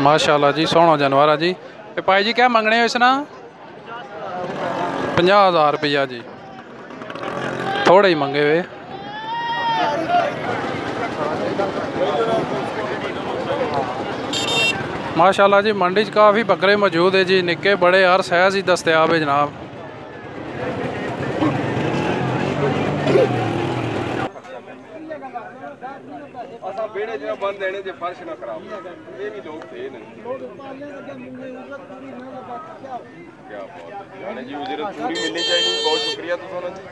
माशाल्लाह जी, सोहना जानवर है जी। भाई जी क्या मंगने हो इसना? 50,000 रुपया जी, थोड़े ही मंगे हुए। माशाल्लाह जी, मंडी च काफ़ी बकरे मौजूद है जी, निक्के बड़े हर साइज़ ही दस्तयाब है जनाब। बेड़े जो बंद देने जे फर्श ना खराब ये भी लोग थे ना क्या बात है यानी जी उजरत पूरी मिलनी चाहिए। बहुत शुक्रिया तो सोना जी।